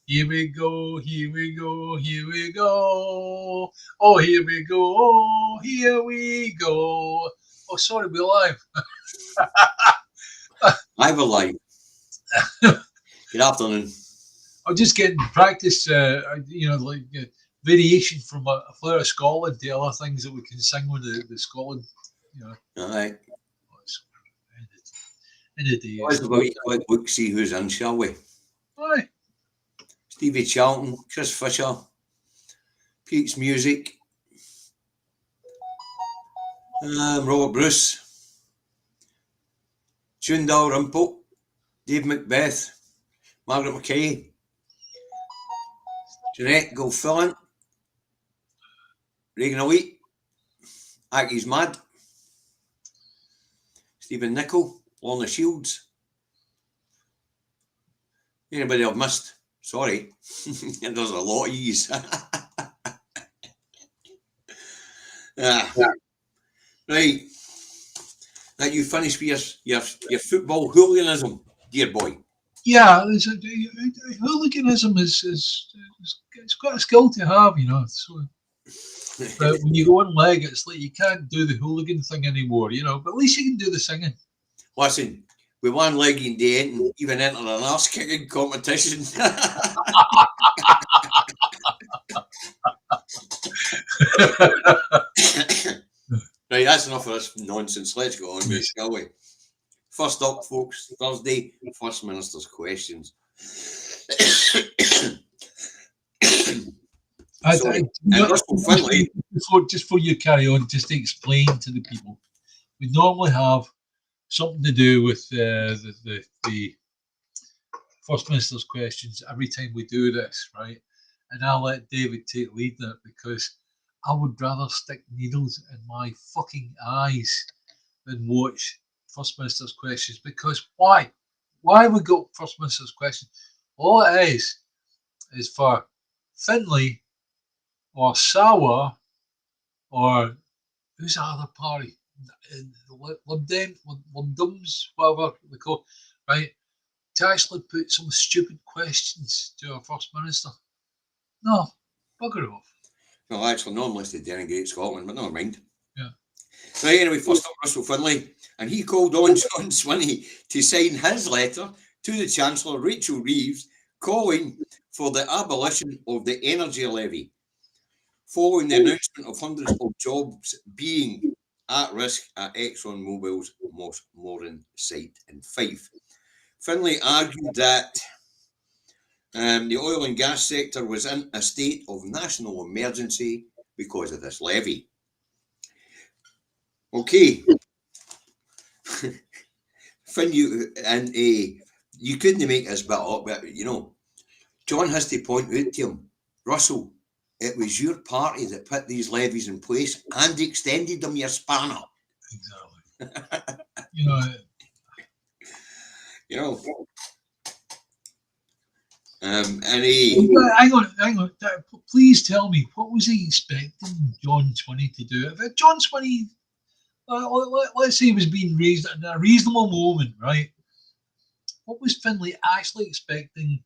Here we go, here we go, here we go. Oh, here we go, oh, here we go. Oh, sorry, we're live. I'm alive. Good afternoon. I'm just getting practice, variation from a Flower of Scotland to other things that we can sing with the Scotland. All right. In the day. Let's have a quick look, see who's in, shall we? Aye. Stevie Charlton, Chris Fisher, Pete's Music, Robert Bruce, June Dalrymple, Dave Macbeth, Margaret McKay, Jeanette Gilfillan, Reagan Elite, Aki's Mad, Stephen Nicol, Lorna Shields. Anybody I've missed? Sorry. There's a lot of yous. Right. Now you finished with your football hooliganism, dear boy. Yeah, hooliganism is it's quite a skill to have, So, but when you go on leg, it's like you can't do the hooligan thing anymore, But at least you can do the singing. Listen, with one leg in the end, and even enter an arse kicking competition. Right, that's enough of this nonsense. Let's go on, shall we? First up, folks, Thursday, First Minister's questions. Before you carry on, just to explain to the people, we normally have something to do with the First Minister's questions every time we do this, right? And I'll let David take lead in it because I would rather stick needles in my fucking eyes than watch First Minister's questions. Because why? Why we got First Minister's questions? All it is for Finlay or Sawa or who's the other party? Lib Dems, whatever they call, right? To actually put some stupid questions to our First Minister. No, bugger off. Well, actually, not unless they denigrate Scotland, but never mind. Yeah. Right, anyway, first up, Russell Finlay, and he called on John Swinney to sign his letter to the Chancellor, Rachel Reeves, calling for the abolition of the energy levy, following the announcement of hundreds of jobs being at risk at ExxonMobil's Moran site in Fife. Finlay argued that the oil and gas sector was in a state of national emergency because of this levy. Okay. Finn, you couldn't make this bit up, but John has to point out to him, Russell, it was your party that put these levies in place and extended them, your spanner. Exactly. Hang on. Please tell me, what was he expecting John Swinney to do? If John Swinney, let's say he was being raised in a reasonable moment, right? What was Finlay actually expecting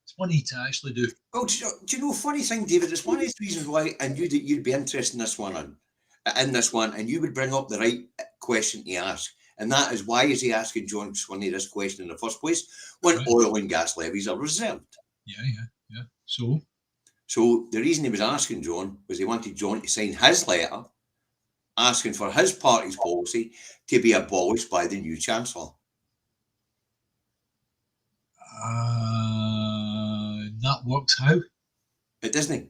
Swinney to actually do? Well, do you know, funny thing, David, it's one of the reasons why I knew that you'd be interested in this one, and you would bring up the right question to ask. And that is, why is he asking John Swinney this question in the first place when oil and gas levies are reserved? Yeah. So the reason he was asking John was he wanted John to sign his letter asking for his party's policy to be abolished by the new Chancellor. That works how? It doesn't.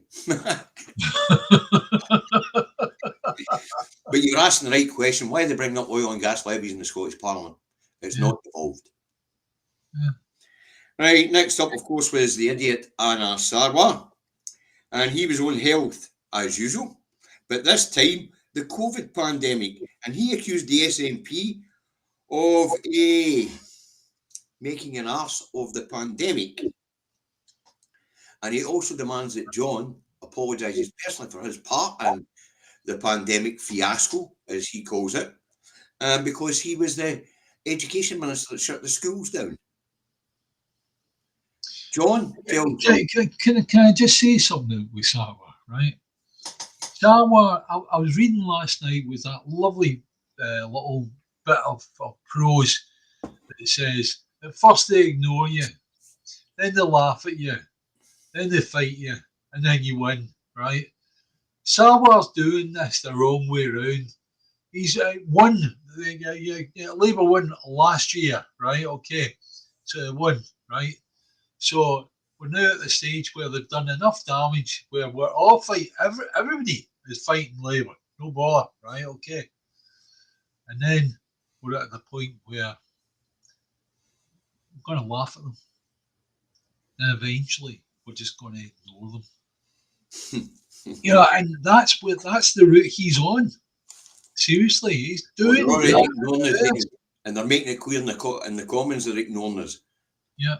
But you're asking the right question. Why are they bringing up oil and gas levies in the Scottish Parliament? It's not involved. Yeah. Right, next up, of course, was the idiot Anna Sarwar. And he was on health, as usual. But this time, the COVID pandemic. And he accused the SNP of making an arse of the pandemic. And he also demands that John apologises personally for his part in the pandemic fiasco, as he calls it, because he was the education minister that shut the schools down. John, Can I just say something with Sarwar, right? Sarwar, I was reading last night with that lovely little bit of prose that says, at first they ignore you, then they laugh at you, then they fight you, and then you win, right? Sarwar's doing this the wrong way around. He's won. Labour won last year, right? Okay, so they won, right? So we're now at the stage where they've done enough damage where we're all fighting. Everybody is fighting Labour. No bother, right? Okay. And then we're at the point where we're going to laugh at them. And eventually we're just going to ignore them. And that's the route he's on. Seriously, he's doing it. And they're making it clear in the Commons they're ignoring us. Yeah.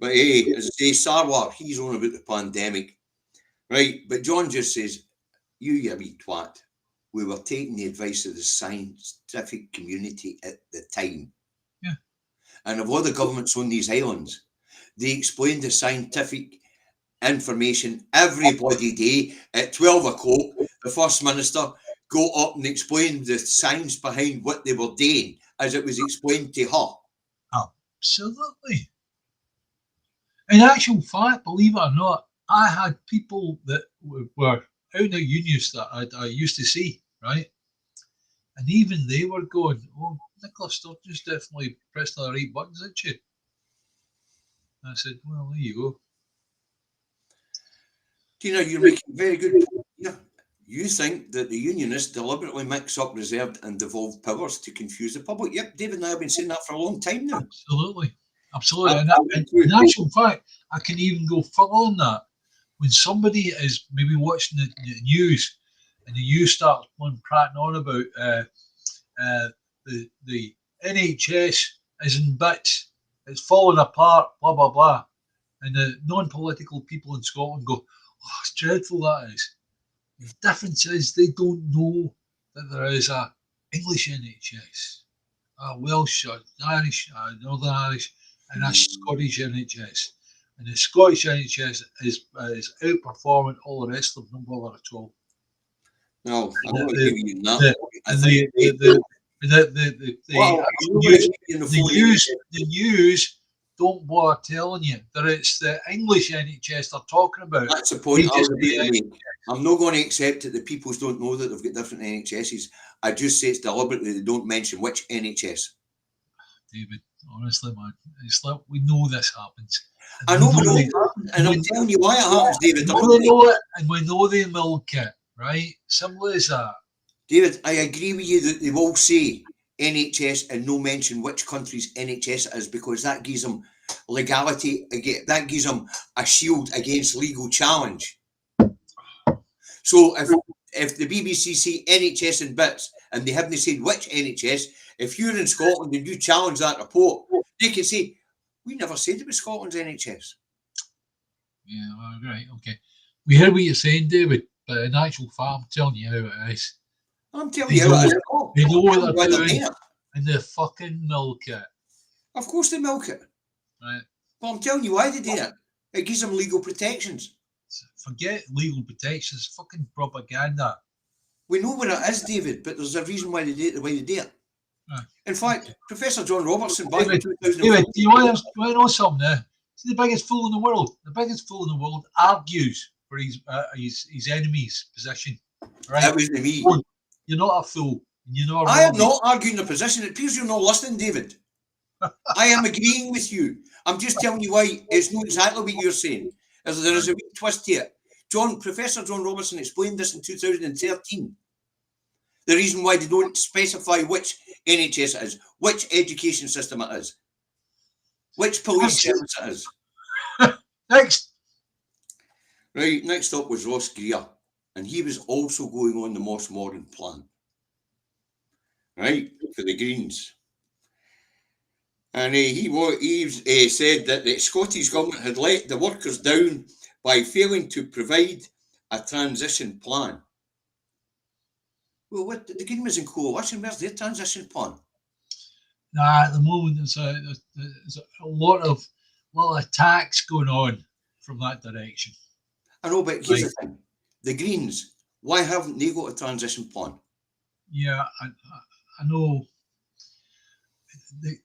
But hey, as I say, Sarwar, he's on about the pandemic. Right, but John just says, you wee twat. We were taking the advice of the scientific community at the time. Yeah. And of all the governments on these islands, they explained the scientific information every bloody day at 12 o'clock. The First Minister go up and explain the science behind what they were doing as it was explained to her. Absolutely. In actual fact, believe it or not, I had people that were out at unions that I used to see, right? And even they were going, oh, Nicola Sturgeon's definitely pressed the right buttons, isn't she? I said, well, there you go. Tina, you're making very good point here. You think that the unionists deliberately mix up reserved and devolved powers to confuse the public. Yep, David and I have been saying that for a long time now. Absolutely. And in actual fact, I can even go further than that. When somebody is maybe watching the news and the news starts prattling on about the NHS is in bits, it's falling apart, blah, blah, blah. And the non-political people in Scotland go, oh, it's dreadful that is. The difference is they don't know that there is a English NHS, a Welsh, Irish, Northern Irish, and a Scottish NHS. And the Scottish NHS is outperforming all the rest of them, no bother at all. No, I'm not giving you that. The news don't bother telling you that it's the English NHS they're talking about. That's the point I was about to make. I'm not going to accept that the peoples don't know that they've got different NHSs. I just say it's deliberately they don't mention which NHS. David, honestly, man, it's like we know this happens. I know we know it happens, and I'm telling you why it happens, David. We know it, and we know they milk it, right? Simple as that. David, I agree with you that they will say NHS and no mention which country's NHS it is, because that gives them legality, that gives them a shield against legal challenge. So if the BBC say NHS in bits and they haven't said which NHS, if you're in Scotland and you challenge that report, they can say, we never said it was Scotland's NHS. Yeah, well, right, okay. We hear what you're saying, David, but in actual fact, I'm telling you how it is. I'm telling you how it is. They know what they're doing, and they fucking milk it. Of course they milk it. Right. But I'm telling you why they do it. It gives them legal protections. Forget legal protections, fucking propaganda. We know what it is, David, but there's a reason why they do it the way they do it. Right. In fact, Professor John Robertson back in 2004... David, do you want to know something there? See, the biggest fool in the world. The biggest fool in the world argues for his enemy's position. Right? That wasn't me. You're not a fool. I am not arguing the position. It appears you're not listening, David. I am agreeing with you. I'm just telling you why it's not exactly what you're saying. There is a wee twist here. Professor John Robertson explained this in 2013. The reason why they don't specify which NHS it is, which education system it is, which police service it is. Next. Right, next up was Ross Greer, and he was also going on the Moss Moran plan, right, for the Greens. And he said that the Scottish Government had let the workers down by failing to provide a transition plan. Well, what the Green was in coalition, where's their transition plan? At the moment, there's a lot of lot of attacks going on from that direction. I know, but here's Right. the thing. The Greens, why haven't they got a transition plan? Yeah, I know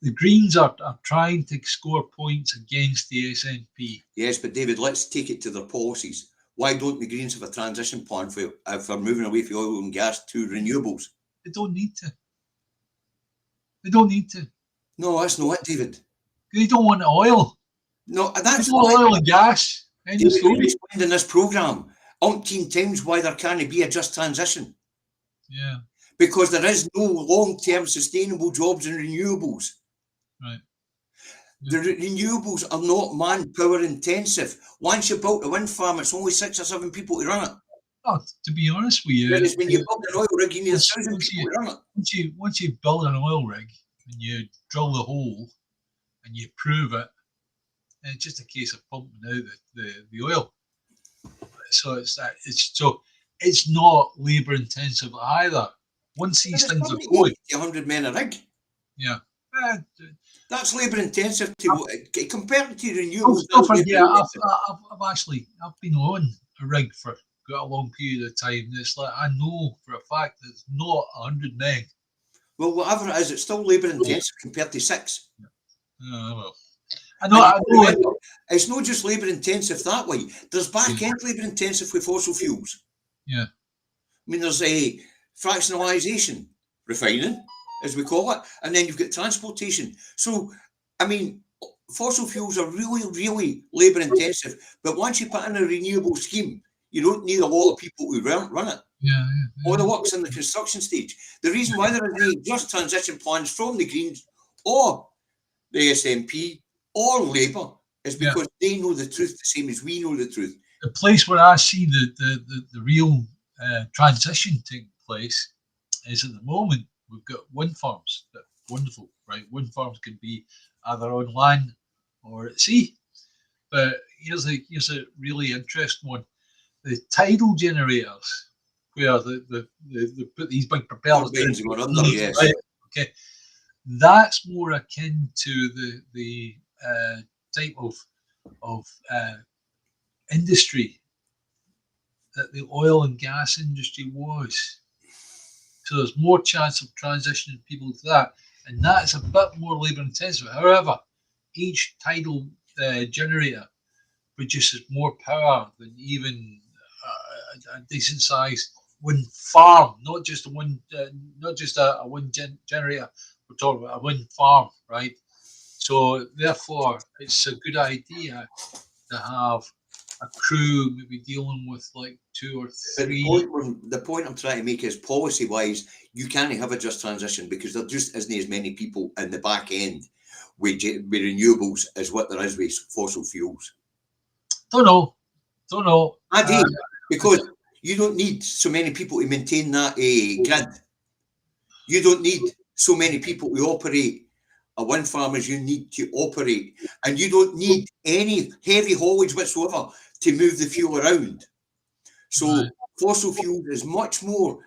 the Greens are trying to score points against the SNP. Yes, but David, let's take it to their policies. Why don't the Greens have a transition plan for if they're moving away from oil and gas to renewables? They don't need to. They don't need to. No, that's not it, David. They don't want oil. No, They that's don't want oil and gas. End of David, story. we've explained in this programme umpteen times why there can't be a just transition. Yeah. Because there is no long-term sustainable jobs in renewables. Right. The renewables are not manpower intensive. Once you built a wind farm, it's only 6 or 7 people to run it. Oh, to be honest with you, Whereas when you build an oil rig, you need once- 1,000 once people to run it. once you build an oil rig and you drill the hole and you prove it, and it's just a case of pumping out the oil. So it's not labour intensive either. Once these things are going, 100 men a rig. yeah. That's labour intensive compared to renewables. Don't forget, I've been on a rig for quite a long period of time. It's like I know for a fact that it's not 100 men. Well, whatever it is, it's still labour intensive compared to 6. Well, I know. Remember, it's not just labour intensive that way. There's back end labour intensive with fossil fuels. Yeah. I mean, there's a fractionalisation, refining, as we call it, and then you've got transportation. So, I mean, fossil fuels are really, really labour intensive. But once you put in a renewable scheme, you don't need a lot of people who run it. Yeah. All the work's in the construction stage. The reason why there are no just transition plans from the Greens or the SNP or Labour is because they know the truth the same as we know the truth. The place where I see the real transition taking place is at the moment we've got wind farms. That wonderful, right? Wind farms can be either on land or at sea. But here's a really interesting one: the tidal generators, where they put these big propellers going under, yes. Right? Okay, that's more akin to the type of industry that the oil and gas industry was. So there's more chance of transitioning people to that, and that's a bit more labour intensive. However, each tidal generator produces more power than even a decent sized wind farm, not just a wind generator. We're talking about a wind farm, right? So therefore, it's a good idea to have a crew maybe dealing with like 2 or 3. The point I'm trying to make is policy-wise, you can't have a just transition because there just isn't as many people in the back end with renewables as what there is with fossil fuels. Don't know. I do, because you don't need so many people to maintain that grid. You don't need so many people to operate a wind farm as you need to operate, and you don't need any heavy haulage whatsoever to move the fuel around. So fossil fuel is much more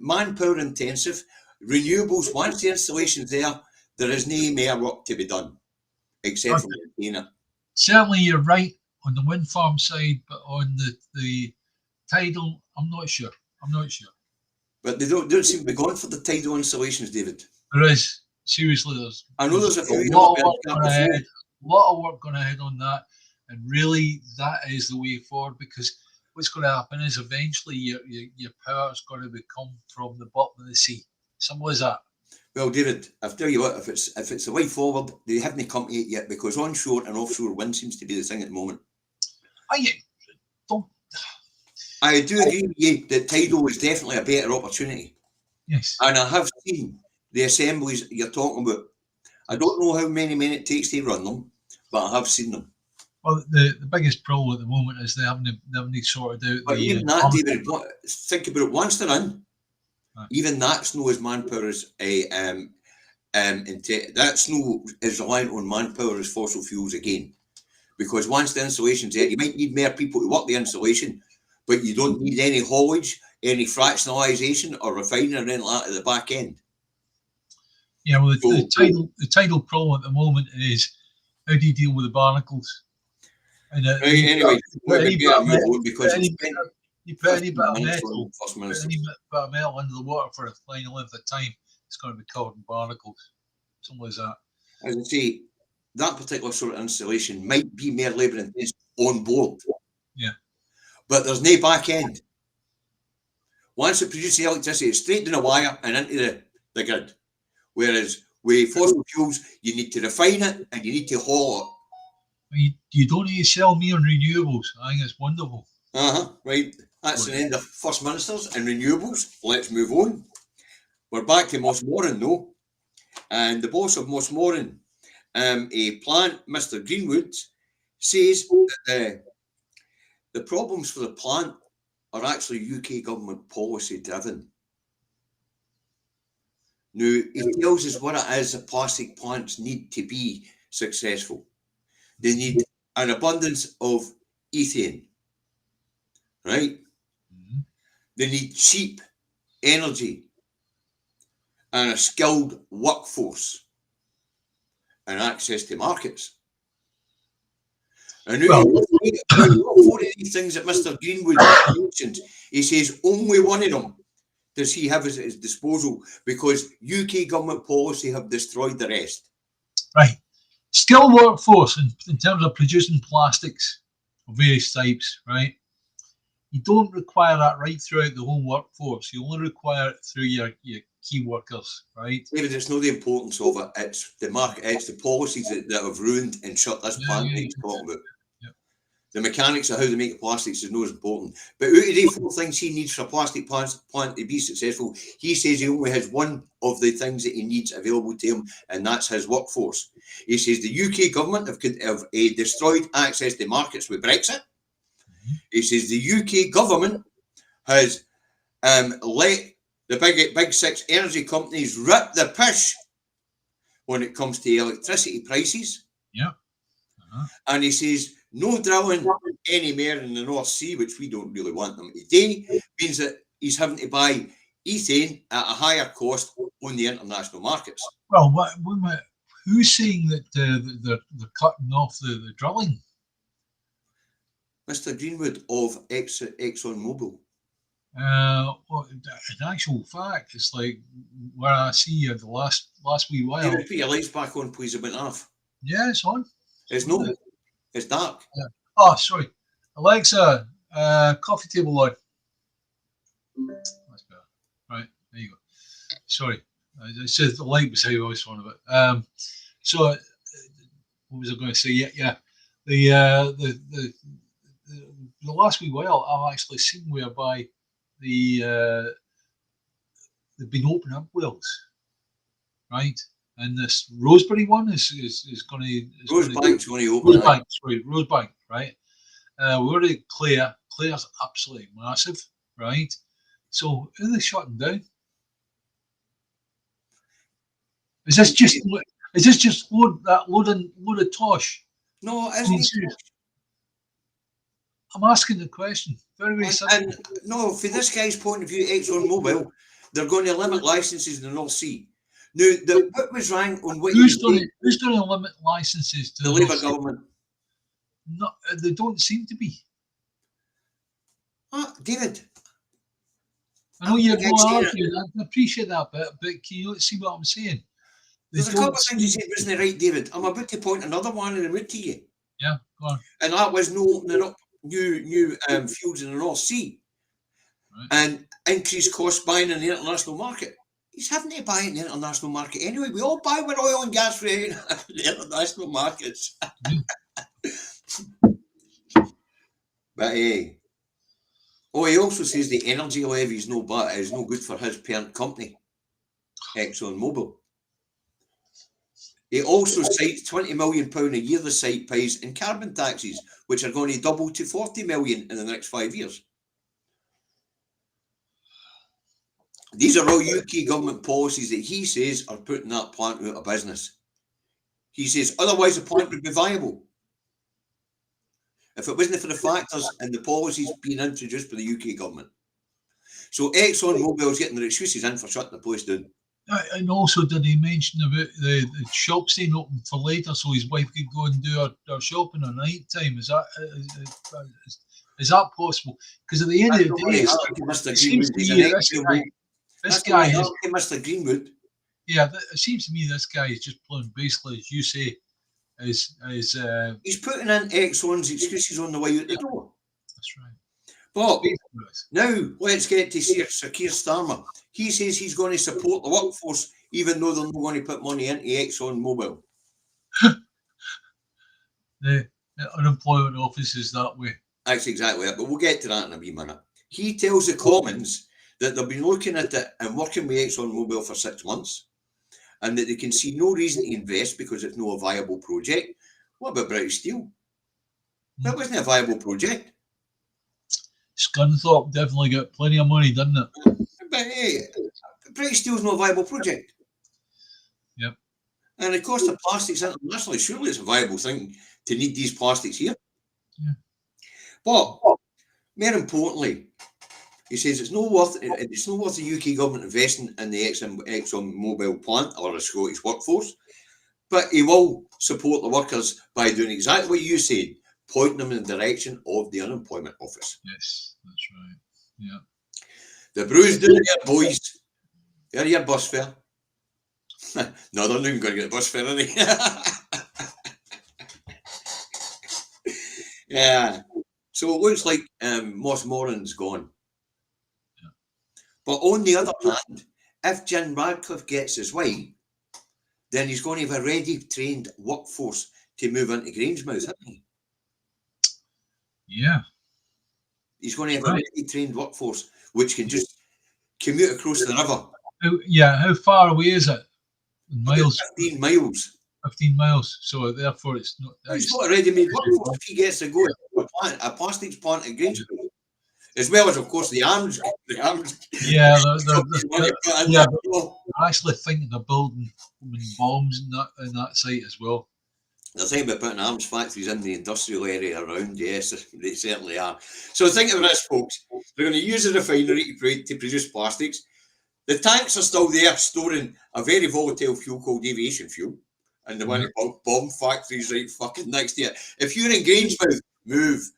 manpower intensive. Renewables, once the installation's there is no more work to be done, except for maintaining it. Certainly you're right on the wind farm side, but on the tidal, I'm not sure. But they don't seem to be going for the tidal installations, David. There is. Seriously, I know there's a lot of work going ahead on that, and really that is the way forward, because what's going to happen is eventually your power is going to come from the bottom of the sea. Simple as that. Well, David, I'll tell you what, if it's the way forward, they haven't come to it yet, because onshore and offshore wind seems to be the thing at the moment. I do agree with you that tidal is definitely a better opportunity. Yes. And I have seen the assemblies you're talking about. I don't know how many men it takes to run them, but I have seen them. Well, the biggest problem at the moment is they haven't sorted out. But even that, David, think about it. Once they're in, even that's no as manpower as that's no as reliant on manpower as fossil fuels again. Because once the installation's there, you might need more people to work the installation, but you don't need any haulage, any fractionalisation or refining or anything like that at the back end. Yeah, well, the tidal problem at the moment is How do you deal with the barnacles? And Right, anyway, any bit of metal, because you put any bit of minutes metal, on First put Minister. any bit of metal into the water for a fine length of time, it's going to be covered in barnacles. Something like that. As I say, that particular sort of installation might be more labour intensive on board. Yeah. But there's no back end. Once it produces the electricity, it's straight down a wire and into the grid. Whereas with fossil fuels, you need to refine it and you need to haul it. You don't need to sell me on renewables. I think it's wonderful. Right. That's the end of First Ministers and renewables. Let's move on. We're back to Mossmoran, though. And the boss of Mossmoran, a plant, Mr. Greenwood, says that the problems for the plant are actually UK government policy driven. Now, he tells us what it is that plastic plants need to be successful. They need an abundance of ethane, right? Mm-hmm. They need cheap energy and a skilled workforce and access to markets. And now, four of these things that Mr. Greenwood mentioned, he says only one of them does he have at his disposal because UK government policy have destroyed the rest. Right. Skilled workforce in terms of producing plastics of various types, right? You don't require that right throughout the whole workforce. You only require it through your key workers, right? David, it's not the importance of it. It's the market. It's the policies that have ruined and shut this plant that he's talking about. The mechanics of how they make the plastics is not as important. But out of the four things he needs for a plastic plant to be successful, he says he only has one of the things that he needs available to him, and that's his workforce. He says the UK government have destroyed access to markets with Brexit. He says the UK government has let the big six energy companies rip the pish when it comes to electricity prices. Yeah. And he says no drilling anymore in the North Sea, which we don't really want them to do, means that he's having to buy ethane at a higher cost on the international markets. Well, who's saying that they're cutting off the drilling? Mr. Greenwood of ExxonMobil. Well, in actual fact, it's like where I see you the last wee while. David, put your lights back on, please, about half. Yeah, it's on. It's no. It's dark. Yeah. Oh, sorry. Alexa, coffee table on. That's better. Right, there you go. Sorry. It says the light was how I was on about. So, what was I going to say? Yeah. The last wee while, I've actually seen whereby they've been opening up wells, right? And this Rosebery one is going to Rosebank's going to open. Rosebank, right? We're already Clare's absolutely massive, right? So who are they shutting down? Is this just load of tosh? No, it isn't. I'm asking the question. Very simple. And no, from this guy's point of view, ExxonMobil, they're going to limit licenses in the North Sea. Now, what was wrong on what who's going to limit licenses to the Labour government? No, they don't seem to be. David. I know you're going arguing. I appreciate that, but can you see what I'm saying? There's a couple of things you said wasn't right, David. I'm about to point another one in the mood to you. Yeah, go on. And that was no opening up new fields in the North Sea, right, and increased cost buying in the international market. He's having to buy in the international market anyway. We all buy with oil and gas for the international markets. But he also says the energy levy is no good for his parent company, ExxonMobil. He also cites £20 million a year the site pays in carbon taxes, which are going to double to 40 million in the next 5 years. These are all UK government policies that he says are putting that plant out of business. He says otherwise the plant would be viable if it wasn't for the factors and the policies being introduced by the UK government. So ExxonMobil is getting their excuses in for shutting the place down. And also, did he mention about the shop staying open for later so his wife could go and do her shopping at night time? Is that possible? Because at the end of the day, it's like, Mr. it seems Greenwood to is me an that this That's guy why has, Mr. Greenwood. yeah, it seems to me this guy is just playing basically, as you say, is He's putting in Exxon's excuses on the way out the door. that's right. But now let's get to Sir Keir Starmer. He says he's going to support the workforce, even though they're not going to put money into Exxon Mobil. The unemployment office is that way. That's exactly it, but we'll get to that in a wee minute. He tells the Commons that they've been looking at it and working with Exxon Mobil for 6 months, and that they can see no reason to invest because it's not a viable project. What about British Steel? That wasn't a viable project. Scunthorpe definitely got plenty of money, didn't it? But hey, British Steel's not a viable project. Yep. And the cost of plastics internationally, surely it's a viable thing to need these plastics here. Yeah. But more importantly, he says it's not worth the UK government investing in the Exxon Mobil plant or the Scottish workforce, but he will support the workers by doing exactly what you said, pointing them in the direction of the unemployment office. Yes, that's right. Yeah. The brew's doing it, boys. They're your bus fare. No, they're not even going to get the bus fare, are they? Yeah. So it looks like Moss Moran's gone. Yeah. But on the other hand, if Jim Radcliffe gets his way, then he's going to have a ready trained workforce to move into Grangemouth, isn't he? Yeah. He's going to have a ready trained workforce which can just commute across the river. How far away is it? In miles? 15 miles. 15 miles. So therefore it's not... He's got a ready-made workforce if he gets to go a plastics plant at Grangemouth. As well as, of course, the arms. Yeah, they're actually thinking of building bombs in that site as well. They're thinking about putting arms factories in the industrial area around. Yes, they certainly are. So think of this, folks. They're going to use the refinery to produce plastics. The tanks are still there, storing a very volatile fuel called aviation fuel. And they want to build bomb factories right fucking next to it. If you're in Grangemouth, move.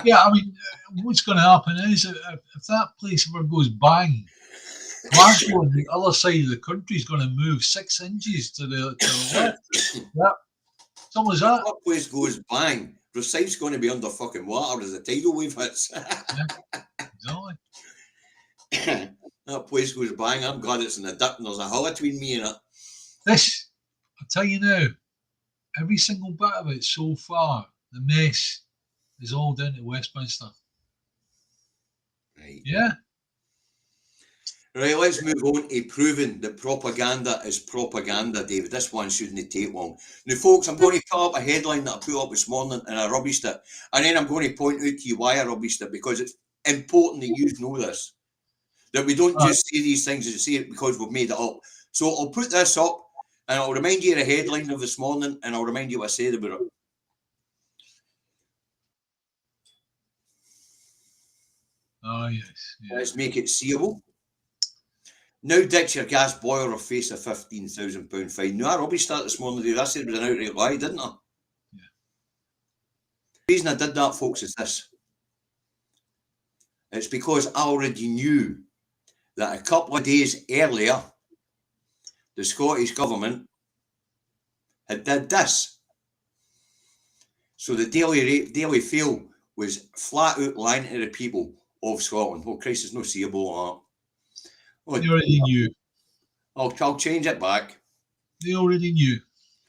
Yeah, I mean, what's going to happen is if that place ever goes bang, Glasgow on the other side of the country is going to move 6 inches to the left. Yep. Something like that. If that place goes bang, Rosyth's going to be under fucking water as the tidal wave hits. Yeah, exactly. That place goes bang. I'm glad it's in the dip and there's a hill between me and it. This, I'll tell you now, every single bit of it so far, the mess is all down to Westminster. Right. Yeah. Right, let's move on to proving that propaganda is propaganda, David. This one shouldn't take long. Now, folks, I'm going to put up a headline that I put up this morning and I rubbished it. And then I'm going to point out to you why I rubbished it, because it's important that you know this. That we don't just say these things and say it because we've made it up. So I'll put this up and I'll remind you of the headline of this morning and I'll remind you what I said about it. Oh, yes. Yeah. Let's make it seeable. Now ditch your gas boiler or face a £15,000 fine. Now, I rubbished that this morning, dude. I said it was an outright lie, didn't I? Yeah. The reason I did that, folks, is this. It's because I already knew that a couple of days earlier, the Scottish Government had did this. So the Daily Fail was flat out lying to the people of Scotland. Oh, Christ, it's no seeable on that. They already knew. I'll change it back. They already knew.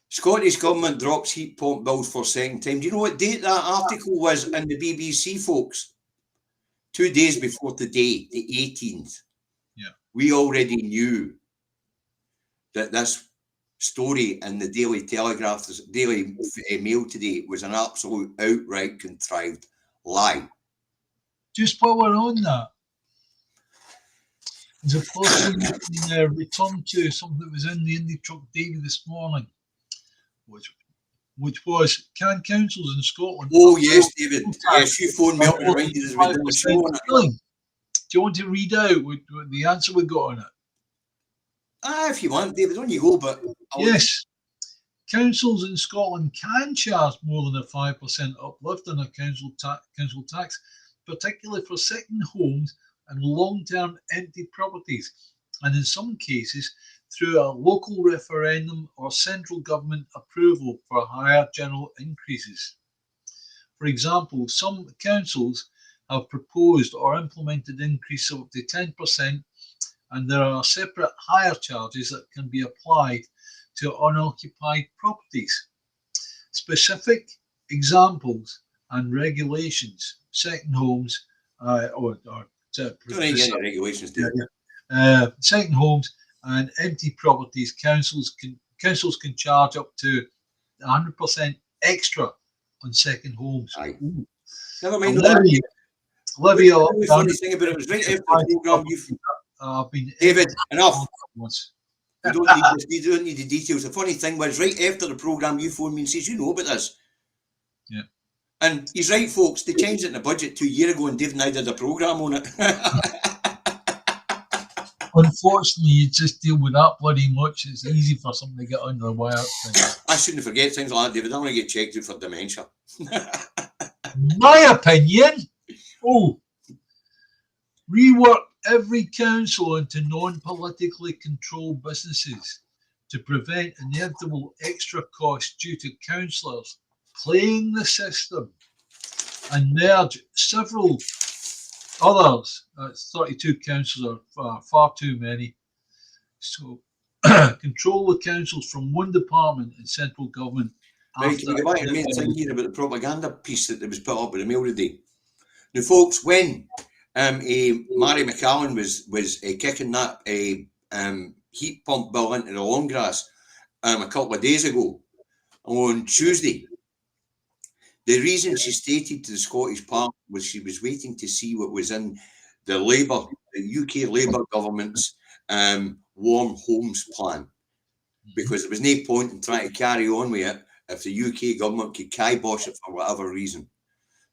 Scottish Government drops heat pump bills for second time. Do you know what date that article was in the BBC, folks? 2 days before today, the 18th. Yeah. We already knew that this story in the Daily Telegraph, the Daily Mail today, was an absolute outright contrived lie. Just while we're on that, there's a person return to something that was in the Indie Truck Davy this morning, which was, can councils in Scotland... Oh, yes, David. Yes, you phoned me up and reminded us we did the show on it. Do you want to read out what the answer we got on it? If you want, David, on you go, but Yes. Councils in Scotland can charge more than a 5% uplift on a council tax, particularly for second homes and long-term empty properties, and in some cases through a local referendum or central government approval for higher general increases. For example, some councils have proposed or implemented increases of up to 10%, and there are separate higher charges that can be applied to unoccupied properties. Specific examples and regulations, second homes, regulations, second homes and empty properties, councils can charge up to 100% extra on second homes. Never mind that. Levy the funny thing about it was right after the programme David, enough. You don't need this, you don't need the details. The funny thing was right after the programme you phoned me and says, you know about this. Yeah. And he's right, folks, they changed it in the budget 2 years ago and Dave and I did a programme on it. Unfortunately, you just deal with that bloody much. It's easy for something to get under the wire. I shouldn't forget things like that, David. I want to get checked out for dementia. My opinion. Rework every council into non-politically controlled businesses to prevent inevitable extra costs due to councillors playing the system, and merge several others. 32 councils are far too many. So control the councils from one department in central government. Right, can we go back to the main thing here about the propaganda piece that was put up with the mail today? Now, folks, when Mary McCallan was kicking that heat pump bill into the long grass a couple of days ago, on Tuesday, the reason she stated to the Scottish Parliament was she was waiting to see what was in the UK Labour government's warm homes plan, because there was no point in trying to carry on with it if the UK government could kibosh it for whatever reason.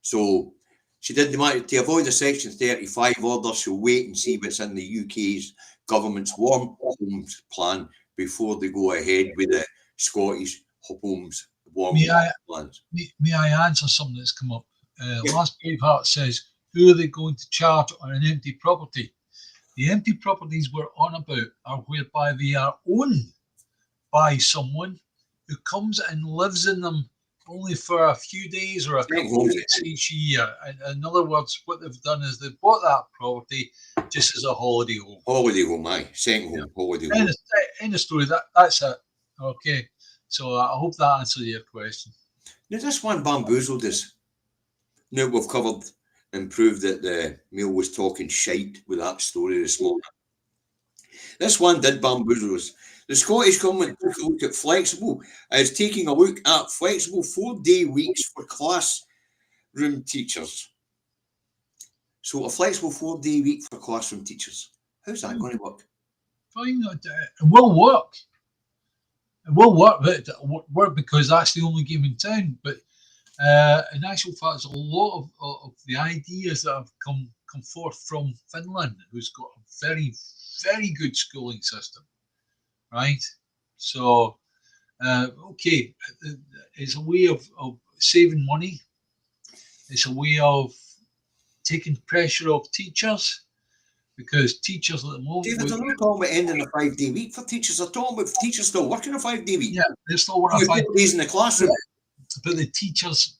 So she did to avoid the Section 35 order, she'll wait and see what's in the UK's government's warm homes plan before they go ahead with the Scottish homes warm plans. May I answer something that's come up? Last Braveheart says, who are they going to charge on an empty property? The empty properties we're on about are whereby they are owned by someone who comes and lives in them only for a few days or a couple of weeks each year. In other words, what they've done is they've bought that property just as a holiday home. Holiday home, aye. Second home, holiday home. End of story. That's it. Okay. So I hope that answers your question. Now, this one bamboozled us. Now we've covered and proved that the Mail was talking shite with that story this morning. This one did bamboozle us. The Scottish Government took a look at taking a look at flexible 4-day weeks for classroom teachers. So a flexible 4-day week for classroom teachers. How's that going to work? Fine, it will work. It will work, but it won't work because that's the only game in town. But in actual fact, there's a lot of the ideas that have come forth from Finland, who's got a very, very good schooling system, right? So, okay, it's a way of saving money. It's a way of taking pressure off teachers, because teachers at the moment... David, they're not talking about ending a 5-day week for teachers. They're talking about teachers still working a 5-day week. Yeah, they're still working 5 days in the classroom. But the teachers,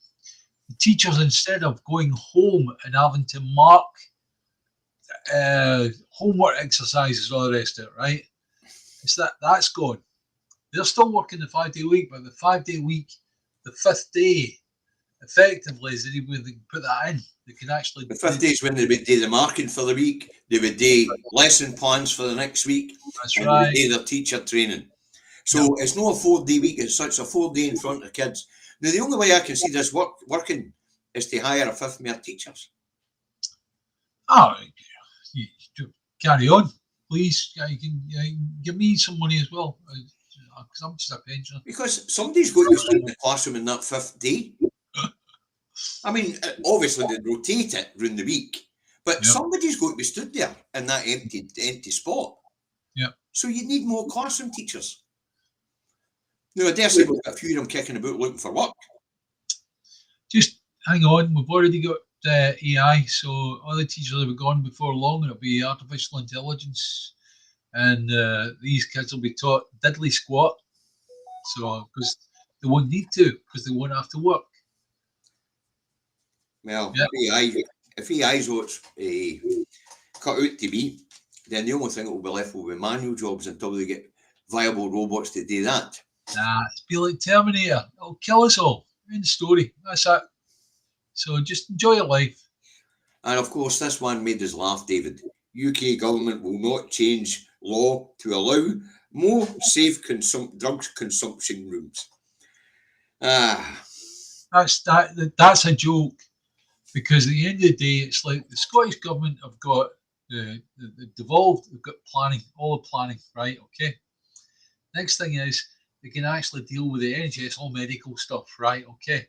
instead of going home and having to mark homework exercises and all the rest of it, right? It's that's gone. They're still working the 5-day week, but the 5-day week, the 5th day, effectively, is that when they put that in, they can actually... The 5th day is when they would do the marking for the week, they would do lesson plans for the next week, that's and right. they do their teacher training. So it's not a 4-day week as such, a 4-day in front of kids. Now, the only way I can see this working is to hire a 5th year teachers. Oh, you carry on, please. You can give me some money as well, because I'm just a pensioner. Because somebody's got to sit in the classroom in that 5th day. I mean, obviously they rotate it during the week, but somebody's got to be stood there in that empty spot. Yeah. So you need more classroom teachers. Now, I dare say we've got a few of them kicking about looking for work. Just hang on, we've already got AI, so all the teachers have gone before long, and it'll be artificial intelligence, and these kids will be taught diddly squat. So, because they won't need to, because they won't have to work. Well, Yeah. if AI's what's cut out to be, then the only thing that will be left will be manual jobs until they get viable robots to do that. Nah, it's be like Terminator. It'll kill us all. End story. That's it. So just enjoy your life. And of course, this one made us laugh, David. UK government will not change law to allow more safe drugs consumption rooms. That's a joke, because at the end of the day, it's like the Scottish government have got devolved. They've got planning, all the planning, right? Okay. Next thing is they can actually deal with the NHS, all medical stuff, right? Okay.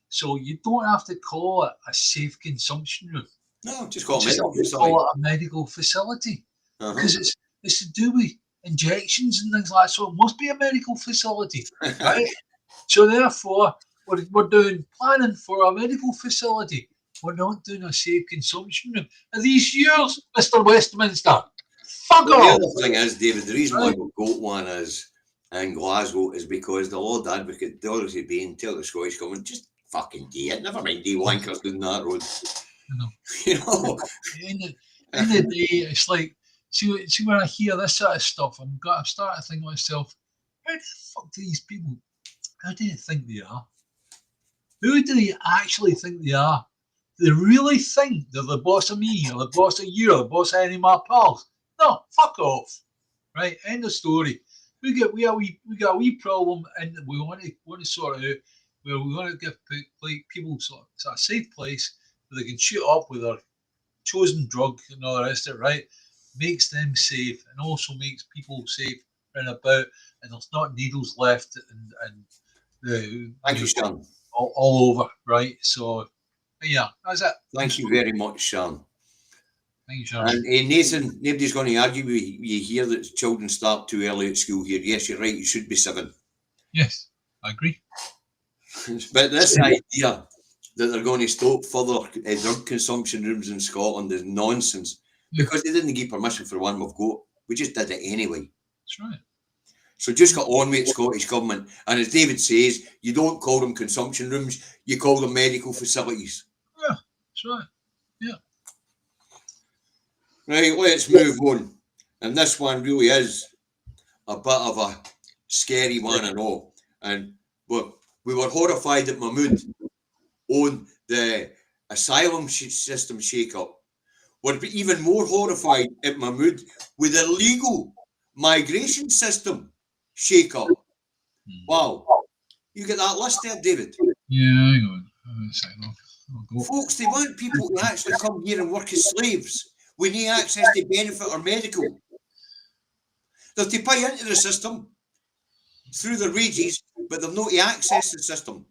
So you don't have to call it a safe consumption room. No, just call it a medical facility, because it's to do with injections and things like that. So it must be a medical facility, right? So therefore, we're doing planning for a medical facility. We're not doing a safe consumption room. Are these yours, Mr. Westminster? Fuck off. The other thing is, David, the reason why we've got one in Glasgow is because the Lord Advocate, Dorothy Bain, tell the Scottish government, just fucking do it. Never mind the wankers down that road. You know. In the day, it's like, see when I hear this sort of stuff, I'm starting to think to myself, how the fuck do these people, how do you think they are? Who do they actually think they are? Do they really think they're the boss of me, or the boss of you, or the boss of any of my pals? No, fuck off. Right, end of story. We got a wee problem, and we want to sort it out. Where we want to give people sort of a safe place where they can shoot up with their chosen drug and all the rest of it. Right, makes them safe, and also makes people safe and about, and there's not needles left and the Thank you, Sean. All over. Right, so yeah, that's it. Thank you very much, Sean. Thank you, Sean. And Nathan, nobody's going to argue with you here that children start too early at school here. Yes, you're right. You should be 7. Yes, I agree. But this idea that they're going to stop further drug consumption rooms in Scotland is nonsense, because they didn't give permission for one we've got. We just did it anyway. That's right. So just got on with Scottish government. And as David says, you don't call them consumption rooms, you call them medical facilities. Yeah, that's right. Yeah. Right, let's move on. And this one really is a bit of a scary one and all. And we were horrified at Mahmood on the asylum system shake-up. We're even more horrified at Mahmood with the legal migration system shake-up. Wow. You get that list there, David? Yeah, hang on. Folks, they want people to actually come here and work as slaves. We need access to benefit or medical. They're to pay into the system through their wages, but they've not to access the system.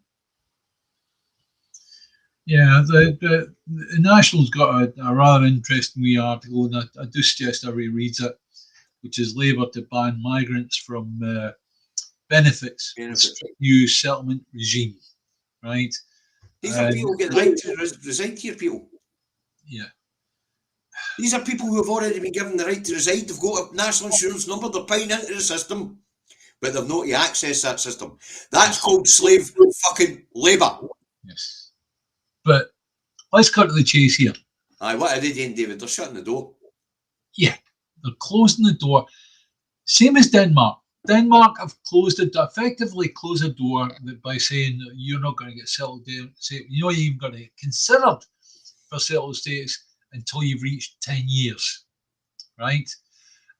Yeah, the National's got a rather interesting wee article, and I do suggest everybody reads it, which is Labour to ban migrants from benefits. New settlement regime, right? These are people who get the right to reside here, people. Yeah. These are people who have already been given the right to reside. They've got a national insurance number. They're paying into the system, but they've not to access that system. That's called slave fucking labour. Yes. But let's cut to the chase here. Aye, what are they doing, David? They're shutting the door. Yeah, they're closing the door. Same as Denmark. Denmark have effectively closed the door by saying you're not going to get settled down. You're even going to get considered for settled status until you've reached 10 years, right?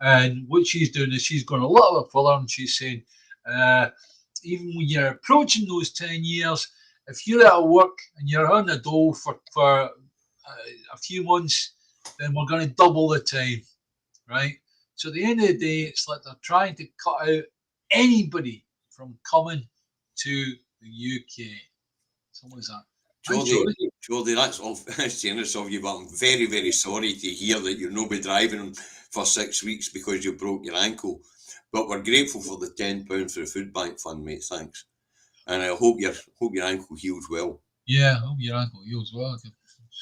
And what she's doing is she's going a little bit further, and she's saying, even when you're approaching those 10 years, if you're out of work and you're on the dole for a few months, then we're going to double the time, right? So at the end of the day, it's like they're trying to cut out anybody from coming to the UK. Something like that. Surely that's generous of you, but I'm very, very sorry to hear that you'll not be driving for 6 weeks because you broke your ankle. But we're grateful for the £10 for the food bank fund, mate. Thanks. And I hope your ankle heals well. Yeah, I hope your ankle heals well.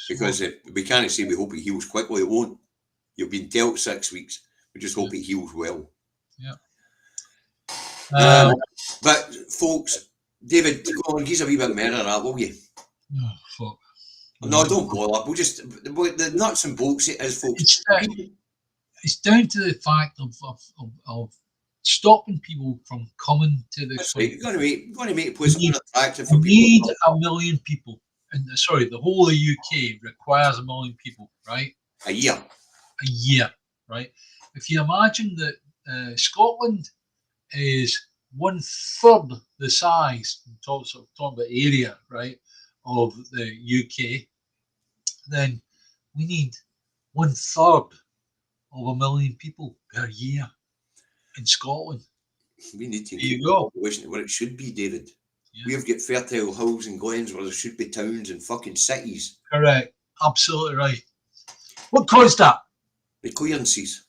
Because we can't say we hope it heals quickly. It won't. You've been dealt 6 weeks. We just hope it heals well. Yeah. But folks, David, go on, give us a wee bit more of that, will you? Oh, fuck. No, don't bother. We'll just the nuts and bolts it is, folks. It's down to the fact of stopping people from coming to this place. You're going to make a place unattractive for people. We need 1 million people. And sorry, the whole of the UK requires 1 million people, right? A year. A year, right? If you imagine that Scotland is 1/3 the size, talking about area, right, of the UK, then we need 1/3 of 1 million people per year in Scotland. We need to get the population to where it should be, David. Yeah. We've got fertile hills and glens where there should be towns and fucking cities. Correct. Absolutely right. What caused that? The clearances.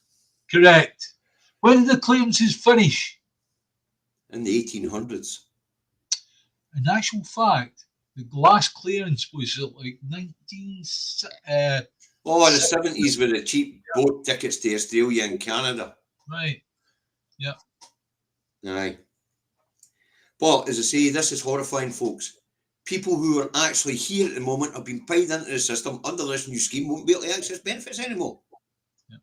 Correct. When did the clearances finish? In the 1800s. In actual fact, the last clearance was like 19... the 70s with the cheap boat tickets to Australia and Canada. Right. Yeah. Aye. But as I say, this is horrifying, folks. People who are actually here at the moment have been paid into the system under this new scheme won't be able to access benefits anymore. Yeah.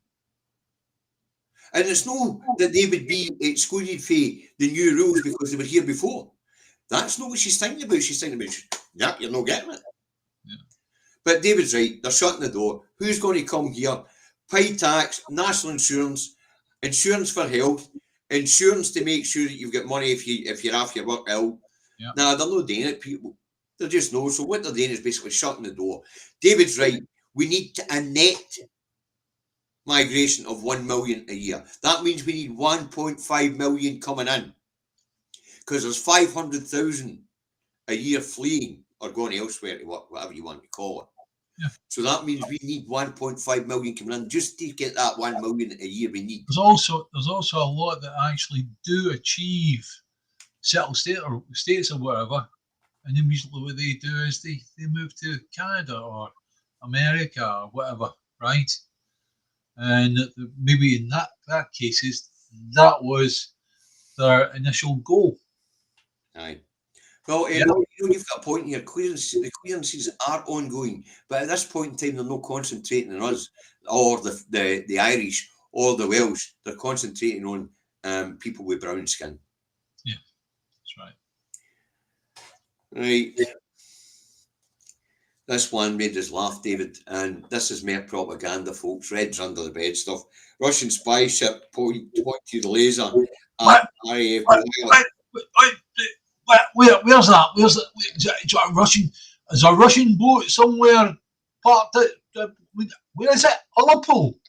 And it's no that they would be excluded from the new rules because they were here before. That's not what she's thinking about. She's thinking about, yeah, you're not getting it. Yeah. But David's right. They're shutting the door. Who's going to come here? Pay tax, national insurance, insurance for health, insurance to make sure that you've got money if you're off your work ill. Yeah. Nah, they're not doing it, people. They're just no. So what they're doing is basically shutting the door. David's right. We need a net migration of 1 million a year. That means we need 1.5 million coming in. Because there's 500,000 a year fleeing or going elsewhere to work, whatever you want to call it. Yeah. So that means we need 1.5 million coming in just to get that 1 million a year we need. There's also a lot that actually do achieve settled status or whatever, and then usually what they do is they move to Canada or America or whatever, right? And maybe in that cases that was their initial goal. Aye. Well, you've got a point here. The clearances are ongoing, but at this point in time, they're not concentrating on us or the Irish or the Welsh. They're concentrating on people with brown skin. Yeah, that's right. Right. This one made us laugh, David, and this is mere propaganda, folks. Reds under the bed stuff. Russian spy ship pointed the laser at RAF. Where's that? Where's that? Is a Russian boat somewhere parked at, where is it? Liverpool.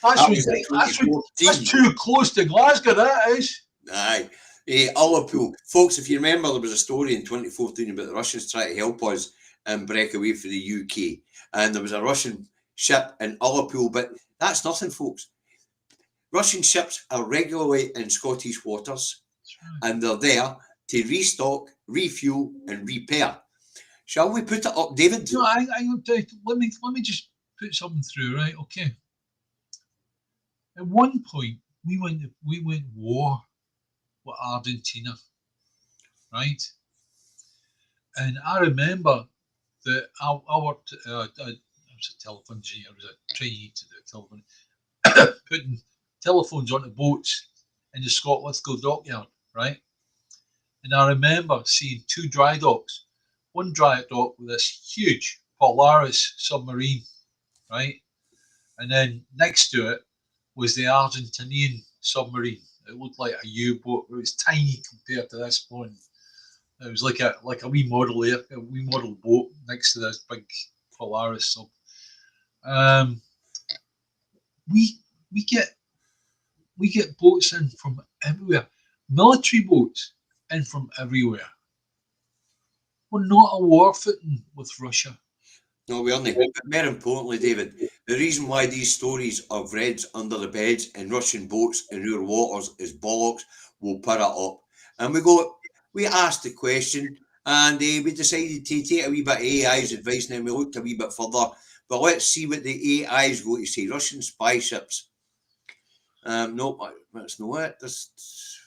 That's too close to Glasgow, that is. Aye. Liverpool. Folks, if you remember, there was a story in 2014 about the Russians trying to help us and break away from the UK. And there was a Russian ship in Liverpool, but that's nothing, folks. Russian ships are regularly in Scottish waters, and they're there to restock, refuel, and repair. Shall we put it up, David? No, let me just put something through, right? Okay. At one point, we went war with Argentina, right? And I remember that I worked. I was a telephone engineer. I was a trainee to do telephone, putting telephones onto boats in the Scott Lithgow dockyard, right? And I remember seeing two dry docks. One dry dock with this huge Polaris submarine, right? And then next to it was the Argentinian submarine. It looked like a U-boat. It was tiny compared to this one. It was like a wee model boat next to this big Polaris sub. We get boats in from everywhere, military boats in from everywhere. We're not a war footing with Russia. No, we aren't. But more importantly, David, the reason why these stories of Reds under the beds and Russian boats in our waters is bollocks, we'll put it up. And we asked the question, and we decided to take a wee bit of AI's advice, and then we looked a wee bit further. But let's see what the AI's go to say. Russian spy ships. No, that's not it.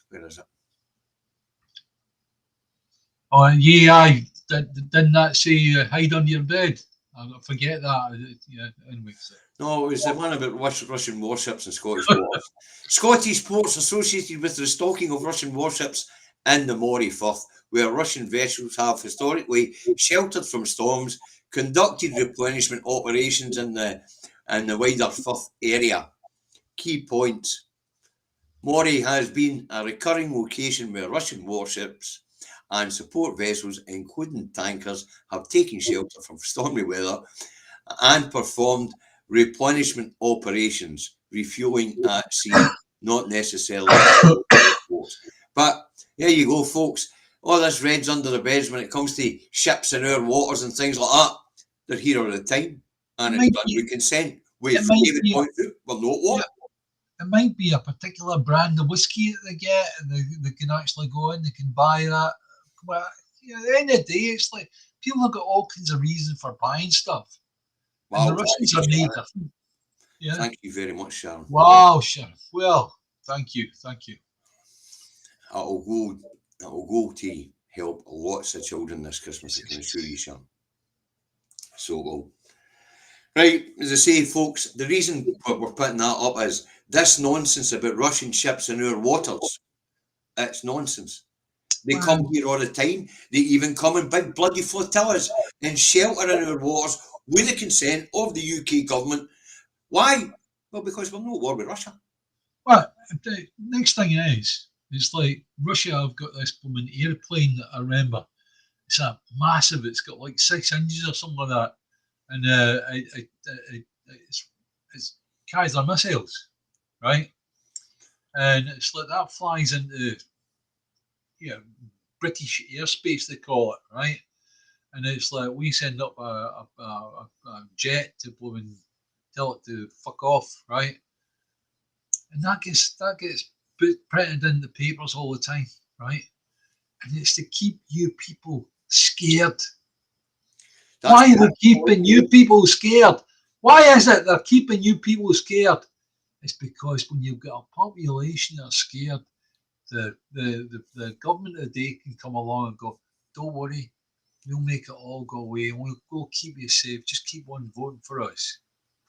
Where is it? Oh, yeah, didn't that say hide under your bed? I forget that. Yeah, anyway. No, it was the one about Russian warships in Scottish waters. Scottish ports associated with the stocking of Russian warships in the Moray Firth, where Russian vessels have historically sheltered from storms, conducted replenishment operations in the wider Firth area. Key points. Moray has been a recurring location where Russian warships and support vessels, including tankers, have taken shelter from stormy weather and performed replenishment operations, refueling at sea, not necessarily. But there you go, folks. All this Reds under the beds when it comes to ships in our waters and things like that, they're here all the time. And it's done with consent. We're not what? It might be a particular brand of whiskey that they get, and they can actually go in, they can buy that. Well, at the end of the day, it's like people have got all kinds of reasons for buying stuff. Wow, and the Russians are native. Yeah. Thank you very much, Sharon. Wow, Sharon. Well, thank you. That'll go to help lots of children this Christmas, I can assure you, Sharon. So it will. Right, as I say, folks, the reason we're putting that up is this nonsense about Russian ships in our waters. It's nonsense. They come here all the time. They even come in big bloody flotillas and shelter in our waters with the consent of the UK government. Why? Well, because we're not at war with Russia. Well, the next thing is, it's like Russia have got this blooming airplane that I remember. It's a massive, it's got like 6 engines or something like that. And it's carries their missiles, right? And it's like that flies into British airspace, they call it, right? And it's like we send up a jet to blooming tell it to fuck off, right? And that gets printed in the papers all the time, right? And it's to keep you people scared. Why are they keeping you people scared? Why is it they're keeping you people scared? It's because when you've got a population that are scared, the government of the day can come along and go, don't worry, we'll make it all go away and we'll keep you safe. Just keep on voting for us.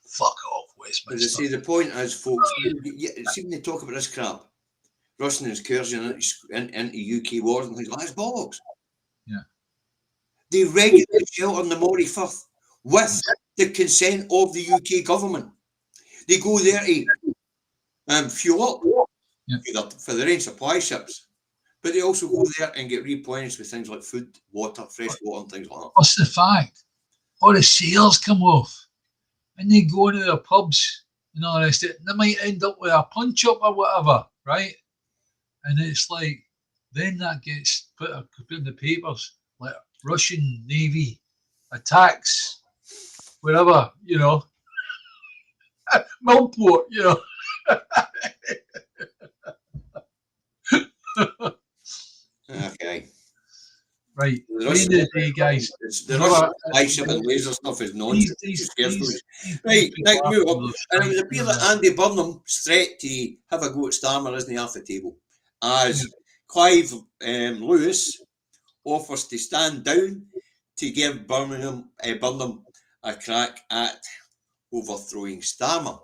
Fuck off, Westminster. As I say, the point is, folks, see when they talk about this crap, Russian incursion into UK wars and things like that, it's bollocks. Yeah. They regularly shelter in the Moray Firth with the consent of the UK government. They go there to fuel up for their own supply ships, but they also go there and get replenished with things like food, water, fresh water, and things like that. What's the fact? All the sails come off, and they go into their pubs and all the rest of it. They might end up with a punch up or whatever, right? And it's like, then that gets put in the papers, like Russian Navy attacks, wherever, Millport, Okay. Right. At the end of the day, guys. The Russian spy ship and laser stuff is nonsense. Right, next move up. And it would appear that Andy Burnham's threat to have a go at Starmer isn't off the table, as Clive Lewis offers to stand down to give Burnham a crack at overthrowing Starmer.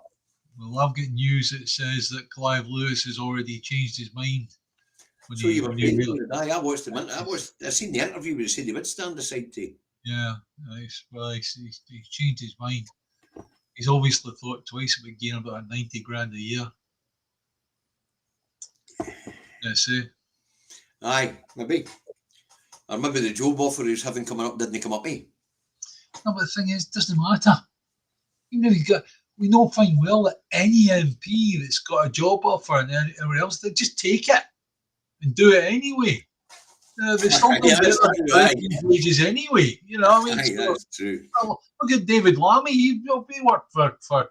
Well, I've got news that says that Clive Lewis has already changed his mind. So you were I watched him. I seen the interview where he said he would stand aside to. Yeah, he's changed his mind. He's obviously thought twice about getting about 90 grand a year. That's it. Aye, maybe. Or maybe the job offer he was having coming up didn't come up, eh? No, but the thing is, it doesn't matter. We know fine well that any MP that's got a job offer and everywhere else, they just take it and do it anyway. They still don't Yeah, get that's true, their aye. wages anyway. You know what I mean? Aye, So, that's true. look at David Lammy. He worked for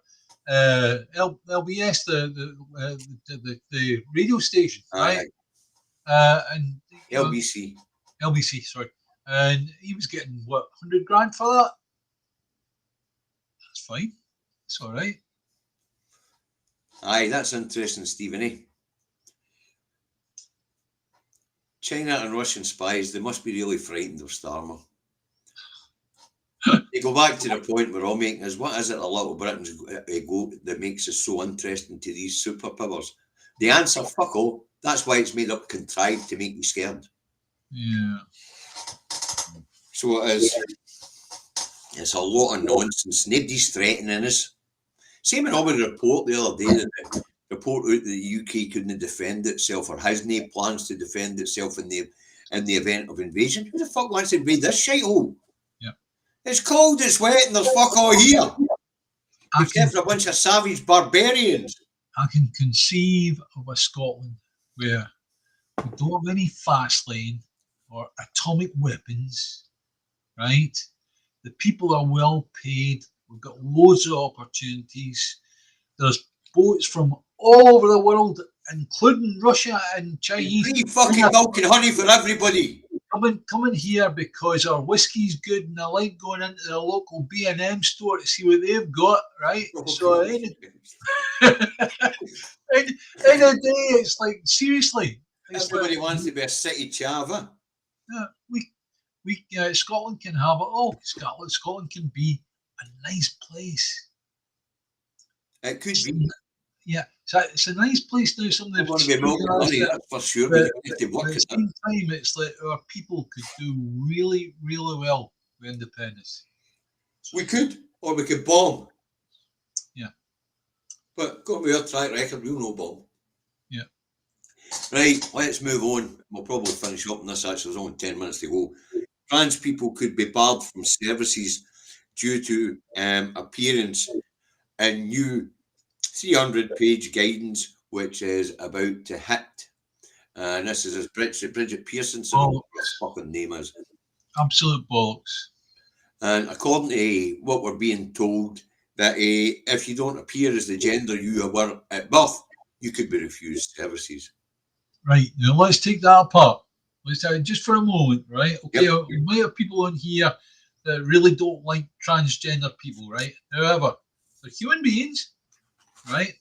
LBS, the radio station, right? And LBC. LBC, sorry. And he was getting what, 100 grand for that? That's fine. It's all right. Aye, that's interesting, Stephen. Eh? China and Russian spies, they must be really frightened of Starmer. They go back to the point we're all making is what is it a little Britain's go that makes us so interesting to these superpowers? The answer, fuck all. That's why it's made up contrived to make you scared. Yeah. So it is. It's a lot of nonsense. Nobody's threatening us. Same in our report the other day that the report out that the UK couldn't defend itself or has no plans to defend itself in the event of invasion. Who the fuck wants to invade this shithole? Yeah. It's cold, it's wet, and there's fuck all here. Except for a bunch of savage barbarians. I can conceive of a Scotland where we don't have any fast lane or atomic weapons, right? The people are well paid. We've got loads of opportunities. There's boats from all over the world, including Russia and Chinese. Free fucking milk and honey for everybody. Coming here because our whiskey's good and I like going into the local B&M store to see what they've got, right? So in a day, it's like, seriously. Everybody wants to be a city chava. Yeah, Scotland can have it all. Scotland can be a nice place. It could be. Yeah, so it's a nice place now. Something want to be milk and honey, that's for sure. But you have to work at the same time, it's like our people could do really, really well with independence. We could, or we could bomb. Yeah. But going with our track record, we'll no bomb. Yeah. Right, let's move on. We'll probably finish up on this actually. There's only 10 minutes to go. Trans people could be barred from services due to appearance in new 300-page guidance, which is about to hit. And this is Bridget Pearson, so what her fucking name is. Absolute bollocks. And according to what we're being told, that if you don't appear as the gender you were at birth, you could be refused services. Right, now let's take that apart. Let's just for a moment, right? Okay, Yep. we might have people on here that really don't like transgender people, right? However, they're human beings, right?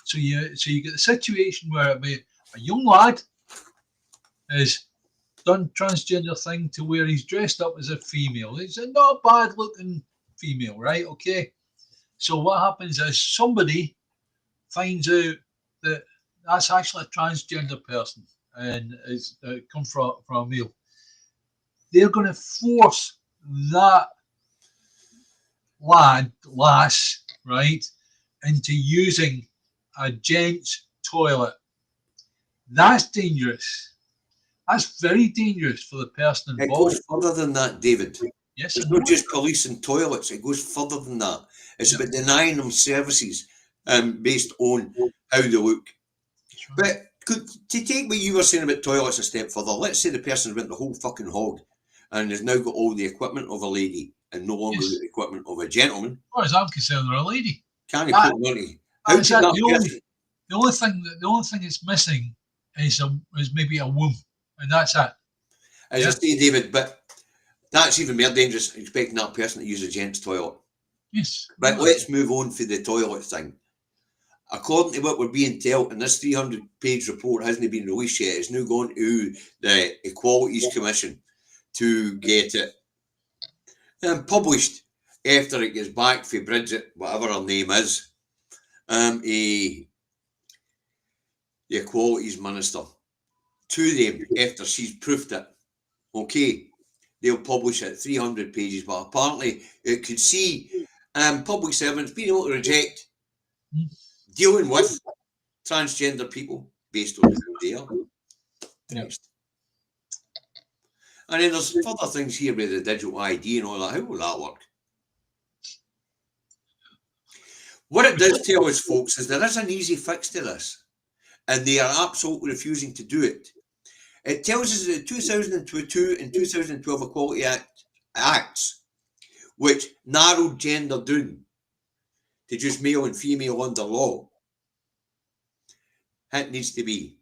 So you get the situation where a young lad has done transgender thing to where he's dressed up as a female. He's a not bad looking female, right? Okay. So what happens is somebody finds out that that's actually a transgender person and it's come from a male. They're going to force that lass, right, into using a gent's toilet. That's dangerous. That's very dangerous for the person It involved. goes further than that, David. Yes, It's not just police and toilets. It goes further than that. It's about denying them services based on how they look. Right. But to take what you were saying about toilets a step further, let's say the person's went the whole fucking hog and has now got all the equipment of a lady and no longer the equipment of a gentleman. As far as I'm concerned, they're a lady. Can he put money? How The only thing that's missing is maybe a womb, and that's it. As I say, David, but that's even more dangerous, expecting that person to use a gent's toilet. Yes. But let's move on for the toilet thing. According to what we're being told, and this 300-page report hasn't been released yet, it's now gone to the Equalities Commission to get it published after it gets back for Bridget, whatever her name is, the Equalities Minister, to them after she's proofed it. Okay, they'll publish it 300 pages, but apparently it could see public servants being able to reject dealing with transgender people based on who they are. Next. And then there's further things here with the digital ID and all that. How will that work? What it does tell us, folks, is there is an easy fix to this, and they are absolutely refusing to do it. It tells us that the 2002 and 2012 Equality Acts, which narrowed gender down to just male and female under law, it needs to be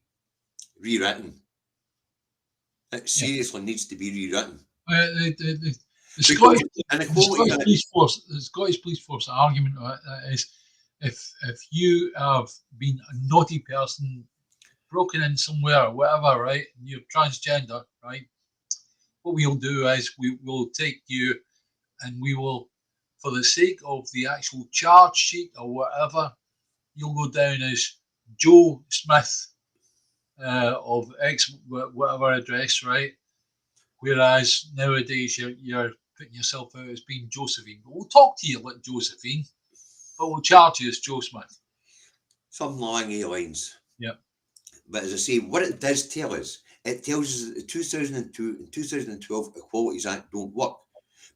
rewritten. It seriously needs to be rewritten. The Scottish Police Force argument is if you have been a naughty person, broken in somewhere or whatever, right, and you're transgender, right, what we'll do is we will take you and we will, for the sake of the actual charge sheet or whatever, you'll go down as Joe Smith of X whatever address, right? Whereas nowadays you're putting yourself out as being Josephine. But we'll talk to you like Josephine, but we'll charge you as Joe Smith. Some along these lines. Yeah. But as I say, what it does tell us, it tells us that the 2002 and 2012 Equalities Act don't work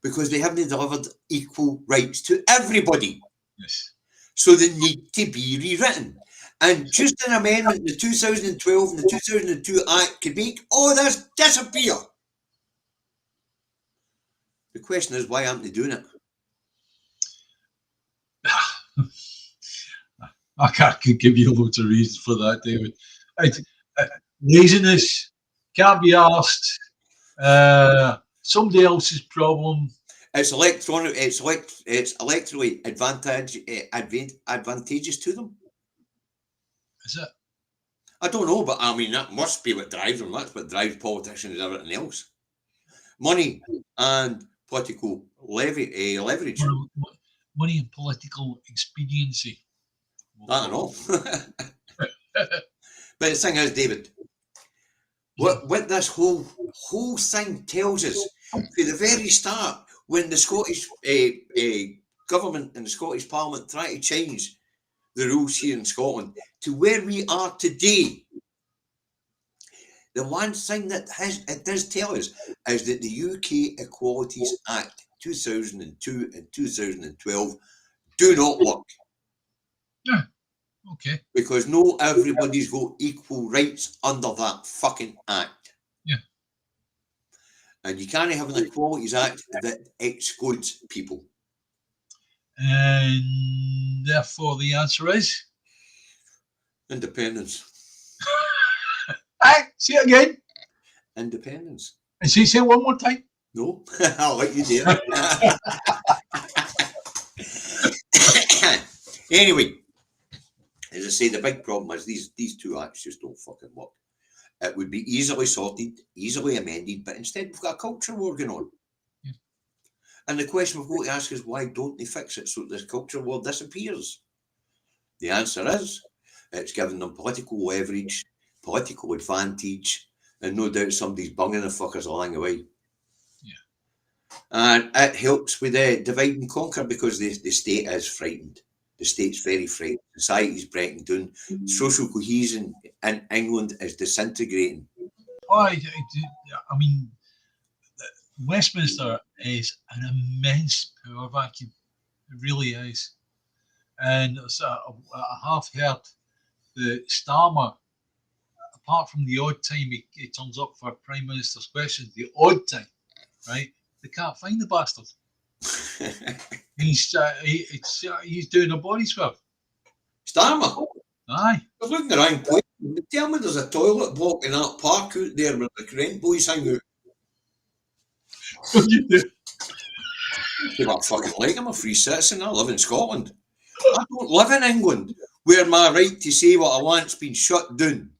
because they haven't delivered equal rights to everybody. Yes. So they need to be rewritten. And just an amendment in the 2012 and the 2002 Act could make all this disappear. The question is, why aren't they doing it? I could give you loads of reasons for that, David. Laziness, can't be asked. Somebody else's problem. It's electronic. It's electorally advantageous to them. Is it? I don't know, but I mean that must be what drives them. That's what drives politicians and everything else. Money and political leverage. Money and political expediency. I don't know. But the thing is, David, what this whole thing tells us from the very start, when the Scottish government and the Scottish Parliament try to change the rules here in Scotland to where we are today, the one thing that it does tell us is that the UK Equalities Act 2002 and 2012 do not work. Yeah. Okay. Because no everybody's got equal rights under that fucking act. Yeah. And you can't have an Equalities Act that excludes people. And therefore the answer is? Independence. Hey, say it again. Independence. And say it one more time. No, I'll let you do it. Anyway, as I say, the big problem is these two acts just don't fucking work. It would be easily sorted, easily amended, but instead we've got a culture war going on. Yeah. And the question we've got to ask is, why don't they fix it so this culture war disappears? The answer is, it's giving them political leverage, political advantage, and no doubt somebody's bunging the fuckers along the way. Yeah. And it helps with divide and conquer because the state is frightened. The state's very frightened. Society's breaking down. Social cohesion in England is disintegrating. I mean, Westminster is an immense power vacuum. It really is. And I have heard that Starmer, apart from the odd time he turns up for Prime Minister's questions, the odd time, right? They can't find the bastard. He's doing a body swap. Starmer? Aye. I was looking around. Tell me there's a toilet block in that park out there where the Rent boys hang out. What do you do? I fucking like, I'm a free citizen. I live in Scotland. I don't live in England where my right to say what I want's been shut down.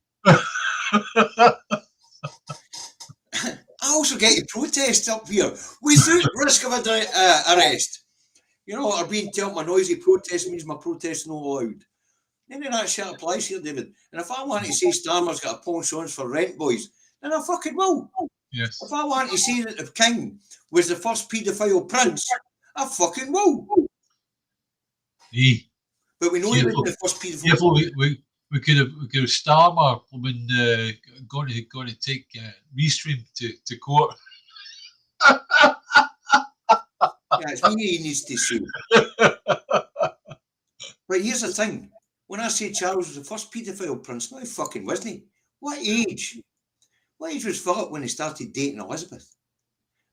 I also get to protest up here without risk of arrest. You know, or being told my noisy protest means my protest is not allowed. None of that shit applies here, David. And if I want to say Starmer's got a penchant for rent boys, then I fucking will. Yes. If I want to say that the king was the first paedophile prince, I fucking will. Hey. But we know he wasn't the first paedophile. Careful, we could have Starmer when going to take Restream to court. Yeah, it's me he needs to sue. But here's the thing. When I say Charles was the first paedophile prince, no, he fucking wasn't he? What age What age was Philip when he started dating Elizabeth?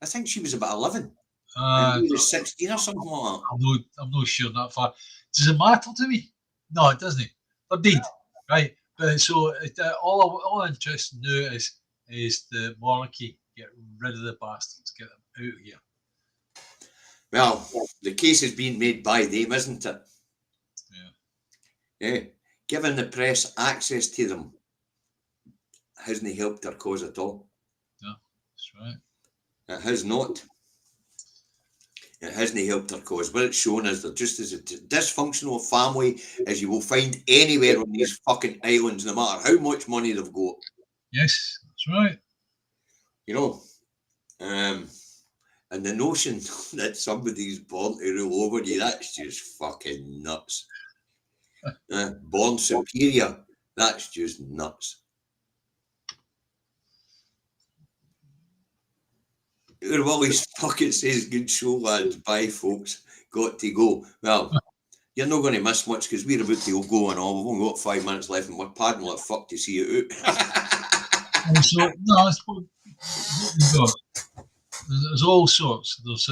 I think she was about 11. And he was 16 or something like that. I'm not sure that far. Does it matter to me? No, it doesn't. They're dead, right? But so all I'm interested in now is the monarchy. Get rid of the bastards. Get them out of here. Well, the case is being made by them, isn't it? Yeah. Giving the press access to them hasn't helped their cause at all. No, that's right. It has not. It hasn't helped their cause. What it's shown is they're just as a dysfunctional family as you will find anywhere on these fucking islands, no matter how much money they've got. Yes, that's right. You know, and the notion that somebody's born to rule over you, that's just fucking nuts. Born superior, that's just nuts. Willie's fucking says, good show, lads. Bye, folks. Got to go. Well, you're not going to miss much because we're about to go and all. We've only got 5 minutes left and we're padding like fuck to see it out. So, no, there's all sorts. There's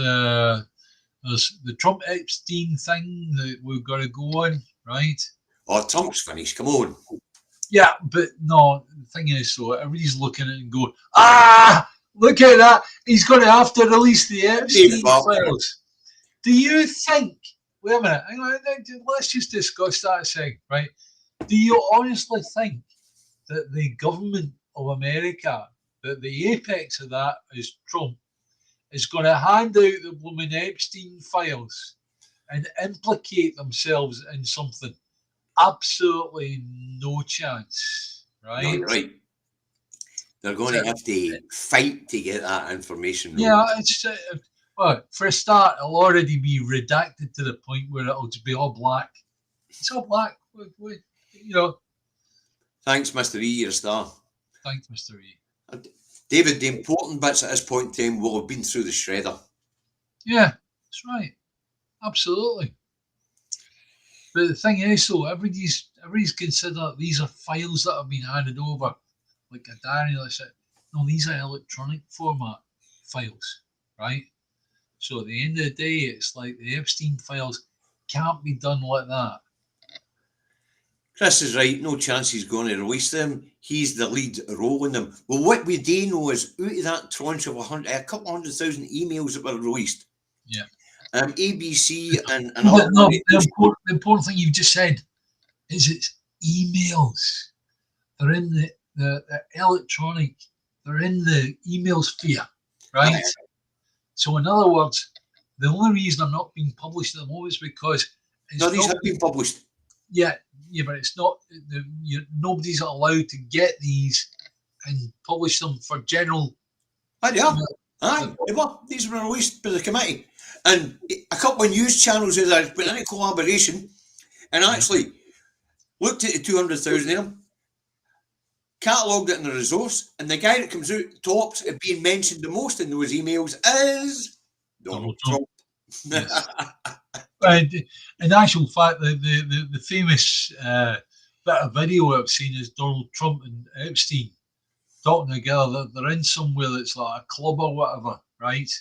the Trump Epstein thing that we've got to go on, right? Oh, Trump's finished. Come on. Yeah, but no, the thing is, so everybody's looking at it and going, look at that. He's going to have to release the Epstein files. Do you think, wait a minute, hang on, let's just discuss that a second, right? Do you honestly think that the government of America, that the apex of that is Trump, is going to hand out the blooming Epstein files and implicate themselves in something? Absolutely no chance, right? No, you're right. They're going to have to fight to get that information. Yeah, it's well, for a start, it'll already be redacted to the point where it'll just be all black. It's all black, you know. Thanks, Mr. E. You're a star. Thanks, Mr. E. David, the important bits at this point in time will have been through the shredder. Yeah, that's right. Absolutely. But the thing is, so everybody's considered these are files that have been handed over, like a diary. Like that. No, these are electronic format files, right? So at the end of the day, it's like the Epstein files can't be done like that. Chris is right. No chance he's going to release them. He's the lead role in them. Well, what we do know is out of that tranche of a couple 100,000 emails that were released. Yeah. ABC and the important thing you just said is it's emails. They're in the electronic. They're in the email sphere, right? So in other words, the only reason I'm not being published at the moment is because these have been published. Yeah, but it's not. Nobody's allowed to get these and publish them for general. These were released by the committee, and a couple of news channels have been in a collaboration and actually looked at the 200,000 of them, catalogued it in the resource, and the guy that comes out tops at being mentioned the most in those emails is Donald Trump. Yes. In actual fact, the famous bit of video I've seen is Donald Trump and Epstein talking together. They're in somewhere that's like a club or whatever, right?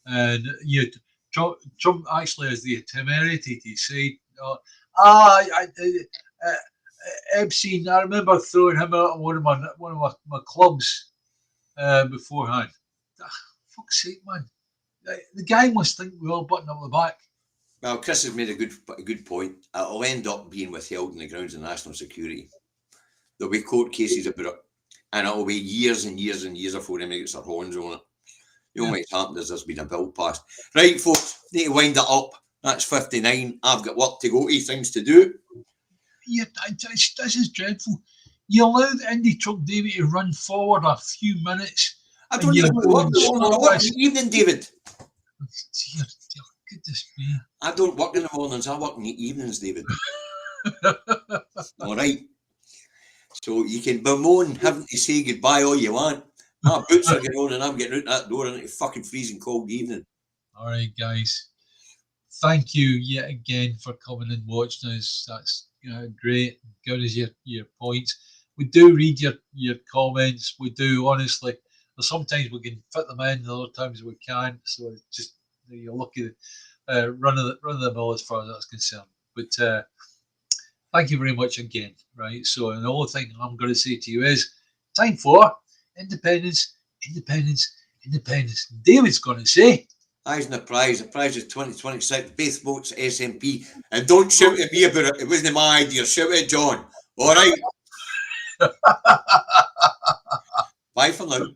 And Trump actually has the temerity to say, Epstein. I remember throwing him out of one of my clubs beforehand. Fuck's sake, man! The guy must think we're all buttoned up the back. Well, Chris has made a good point. It'll end up being withheld on the grounds of national security. There'll be court cases about it, and it'll be years and years and years before anybody gets their horns on it. The only what's happened is there's been a bill passed. Right, folks, need to wind it up. That's 59. I've got work to go to, things to do. Yeah, this is dreadful. You allow the indie truck David to run forward a few minutes. I don't even work in the evening, David. Dear, goodness me. I don't work in the mornings, I work in the evenings, David. All right. So you can bemoan having to say goodbye all you want. My boots are getting on and I'm getting out that door into fucking freezing cold evening. All right, guys. Thank you yet again for coming and watching us. That's great. Good as your points. we do read your comments. We do, honestly. Sometimes we can fit them in, other times we can't. So it's just you're lucky. Run of the mill as far as that's concerned. But thank you very much again. Right. So and the only thing I'm going to say to you is time for independence, independence, independence. David's going to say. Eyes in the prize. The prize is 2026. Both votes SNP. And don't shout at me about it. It wasn't my idea. Shout at John. All right. Bye for now.